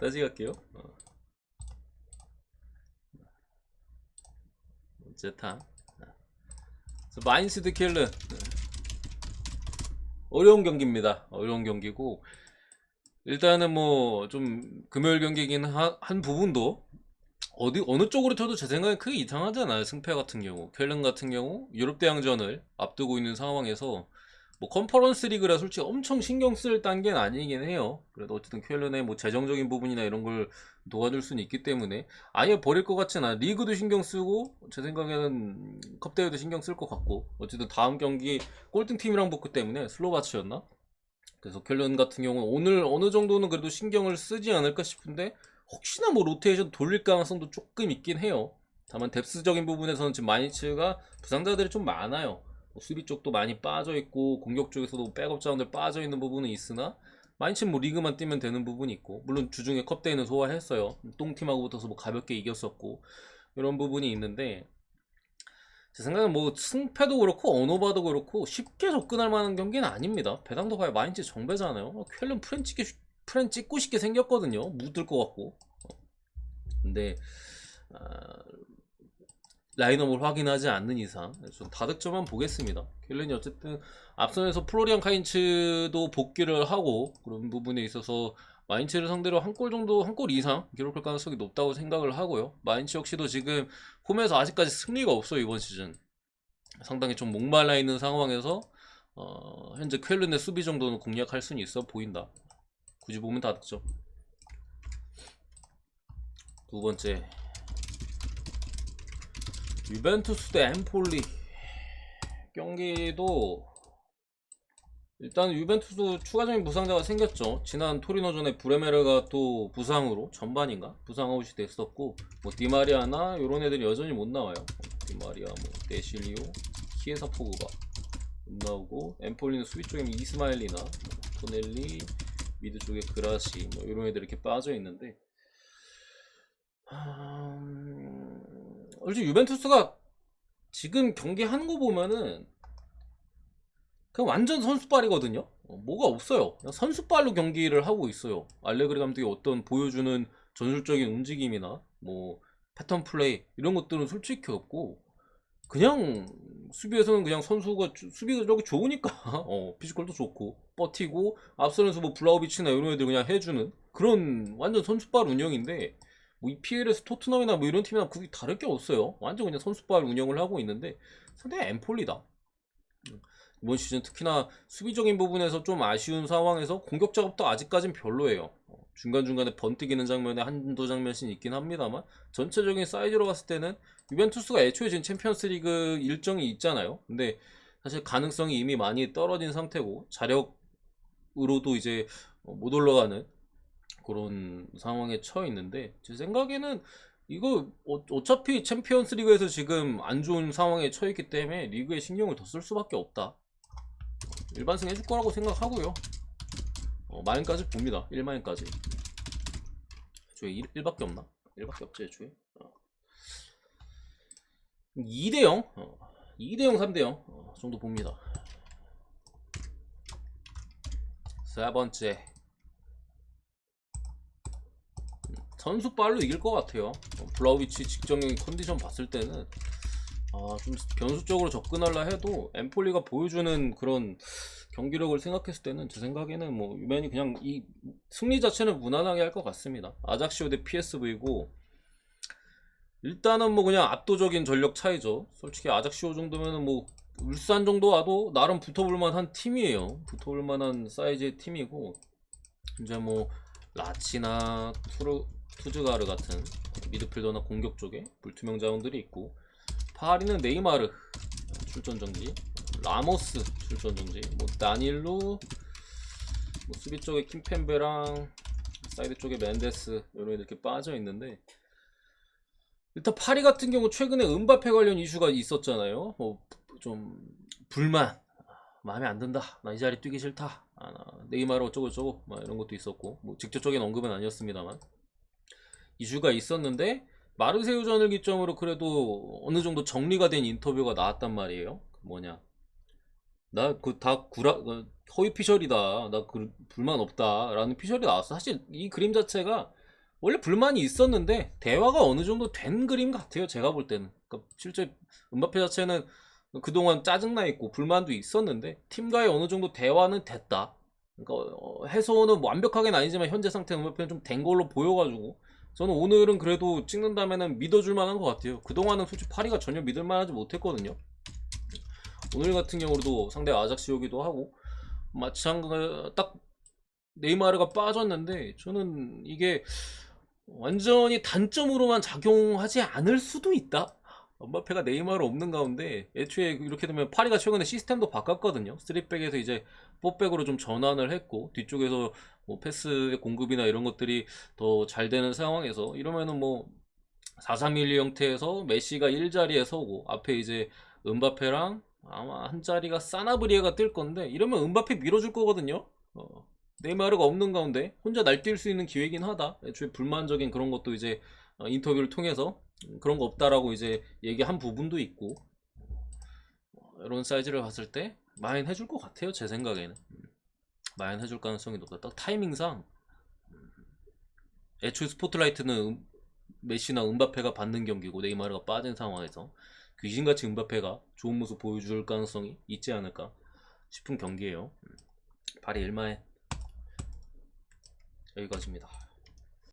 다시 갈게요. 제타. 마인스 드 켈른. 어려운 경기입니다. 어려운 경기고 일단은 뭐 좀 금요일 경기긴 한 부분도 어느 쪽으로 쳐도 제 생각엔 크게 이상하잖아요. 승패 같은 경우 켈른 같은 경우 유럽 대항전을 앞두고 있는 상황에서 뭐 컨퍼런스 리그라 솔직히 엄청 신경 쓸 단계는 아니긴 해요. 그래도 어쨌든 켈른의 뭐 재정적인 부분이나 이런 걸 도와줄 수는 있기 때문에 아예 버릴 것 같진 않아. 리그도 신경 쓰고 제 생각에는 컵 대회도 신경 쓸 것 같고 어쨌든 다음 경기 꼴등 팀이랑 붙기 때문에 슬로바치였나? 그래서 켈른 같은 경우는 오늘 어느 정도는 그래도 신경을 쓰지 않을까 싶은데 혹시나 뭐 로테이션 돌릴 가능성도 조금 있긴 해요. 다만 뎁스적인 부분에서는 지금 마이츠가 부상자들이 좀 많아요. 뭐 수비 쪽도 많이 빠져 있고 공격 쪽에서도 백업 자원들 빠져 있는 부분은 있으나 마이츠는 뭐 리그만 뛰면 되는 부분이 있고 물론 주중에 컵대회는 소화했어요. 똥팀하고 붙어서 뭐 가볍게 이겼었고 이런 부분이 있는데 제 생각엔 뭐 승패도 그렇고 언어바도 그렇고 쉽게 접근할 만한 경기는 아닙니다. 배당도 봐야 마인츠 정배잖아요. 쾰른 프렌 찍고 싶게 생겼거든요. 묻을 것 같고. 근데 아, 라인업을 확인하지 않는 이상 좀 다득점만 보겠습니다. 켈른이 어쨌든 앞선에서 플로리안 카인츠도 복귀를 하고 그런 부분에 있어서 마인츠를 상대로 한 골 정도 한 골 이상 기록할 가능성이 높다고 생각을 하고요. 마인츠 역시도 지금 홈에서 아직까지 승리가 없어요. 이번 시즌 상당히 좀 목말라 있는 상황에서 현재 쾰른의 수비 정도는 공략할 수는 있어 보인다. 굳이 보면 다득점. 두 번째 유벤투스 대 엠폴리 경기도 일단 유벤투스 추가적인 부상자가 생겼죠. 지난 토리노전에 브레메르가 또 부상으로 전반인가 부상 아웃이 됐었고 뭐 디마리아나 이런 애들이 여전히 못 나와요. 디마리아 뭐 데실리오 키에사 포그바 못 나오고 엠폴리는 수비 쪽에 이스마일리나 뭐 토넬리 미드 쪽에 그라시 뭐 이런 애들 이렇게 빠져 있는데 솔직히 유벤투스가 지금 경기 하는 거 보면은 그냥 완전 선수발이거든요. 뭐가 없어요. 그냥 선수발로 경기를 하고 있어요. 알레그리 감독이 어떤 보여주는 전술적인 움직임이나 뭐 패턴 플레이 이런 것들은 솔직히 없고 그냥 수비에서는 그냥 선수가 수비가 저기 좋으니까 피지컬도 좋고 버티고 앞서면서 뭐 블라우비치나 이런 애들 그냥 해주는 그런 완전 선수발 운영인데 뭐 EPL에서 토트넘이나 뭐 이런 팀이랑 그게 다를 게 없어요. 완전 그냥 선수발 운영을 하고 있는데 상당히 엠폴리다. 이번 시즌 특히나 수비적인 부분에서 좀 아쉬운 상황에서 공격 작업도 아직까진 별로예요. 중간중간에 번뜩이는 장면에 한두 장면씩 있긴 합니다만 전체적인 사이즈로 봤을 때는 유벤투스가 애초에 지금 챔피언스리그 일정이 있잖아요. 근데 사실 가능성이 이미 많이 떨어진 상태고 자력으로도 이제 못 올라가는 그런 상황에 처해 있는데 제 생각에는 이거 어차피 챔피언스리그에서 지금 안 좋은 상황에 처해 있기 때문에 리그에 신경을 더 쓸 수밖에 없다. 일반승 해줄 거라고 생각하고요. 마인까지 봅니다. 1마인까지. 애초에 1밖에 없나? 1밖에 없지 애초에. 2대0 2대0 3대0 정도 봅니다. 세 번째 선수 빨로 이길 것 같아요. 블라우비치 직전적인 컨디션 봤을 때는 좀 변수적으로 접근하려 해도 엠폴리가 보여주는 그런 경기력을 생각했을 때는 제 생각에는 뭐 유맨이 그냥 이 승리 자체는 무난하게 할 것 같습니다. 아작시오 대 PSV고 일단은 뭐 그냥 압도적인 전력 차이죠. 솔직히 아작시오 정도면은 뭐 울산 정도 와도 나름 붙어볼 만한 팀이에요. 붙어볼 만한 사이즈의 팀이고 이제 뭐 라치나 투즈가르 같은 미드필더나 공격 쪽에 불투명 자원들이 있고 파리는 네이마르 출전 정지, 라모스 출전 정지, 뭐 다닐루, 뭐 수비 쪽에 킴펜베랑 사이드 쪽에 멘데스 이런 애들 이렇게 빠져 있는데 일단 파리 같은 경우 최근에 은바페 관련 이슈가 있었잖아요. 뭐 좀 불만, 마음에 안 든다, 나 이 자리 뛰기 싫다, 네이마르 어쩌고 저쩌고 막 이런 것도 있었고 뭐 직접적인 언급은 아니었습니다만 이슈가 있었는데 마르세유전을 기점으로 그래도 어느 정도 정리가 된 인터뷰가 나왔단 말이에요. 뭐냐, 나 그 다 허위 피셜이다, 나 그 불만 없다라는 피셜이 나왔어. 사실 이 그림 자체가 원래 불만이 있었는데 대화가 어느 정도 된 그림 같아요. 제가 볼 때는. 그러니까 실제 음바페 자체는 그동안 짜증나 있고 불만도 있었는데 팀과의 어느 정도 대화는 됐다. 그러니까 해소는 뭐 완벽하게는 아니지만 현재 상태 음바페는 좀 된 걸로 보여가지고 저는 오늘은 그래도 찍는다면은 믿어줄 만한 것 같아요. 그동안은 솔직히 파리가 전혀 믿을 만하지 못했거든요. 오늘 같은 경우도 상대 아작시오기도 하고 마찬가지 딱 네이마르가 빠졌는데 저는 이게 완전히 단점으로만 작용하지 않을 수도 있다. 엄바페가 네이마르 없는 가운데 애초에 이렇게 되면 파리가 최근에 시스템도 바꿨거든요. 3백에서 이제 4백으로 좀 전환을 했고 뒤쪽에서 뭐 패스의 공급이나 이런 것들이 더 잘 되는 상황에서 이러면은 뭐 4-3-1 형태에서 메시가 1자리에 서고 앞에 이제 은바페랑 아마 한 자리가 사나브리에가 뜰 건데 이러면 은바페 밀어줄 거거든요. 네이마르가 없는 가운데 혼자 날뛸 수 있는 기회긴 하다. 애초에 불만적인 그런 것도 이제 인터뷰를 통해서 그런 거 없다라고 이제 얘기한 부분도 있고 이런 사이즈를 봤을 때 마인 해줄 것 같아요. 제 생각에는 마인 해줄 가능성이 높다. 딱 타이밍상 애초에 스포트라이트는 메시나 은바페가 받는 경기고 네이마르가 빠진 상황에서 귀신같이 은바페가 좋은 모습 보여줄 가능성이 있지 않을까 싶은 경기예요. 파리 1마에 여기까지입니다.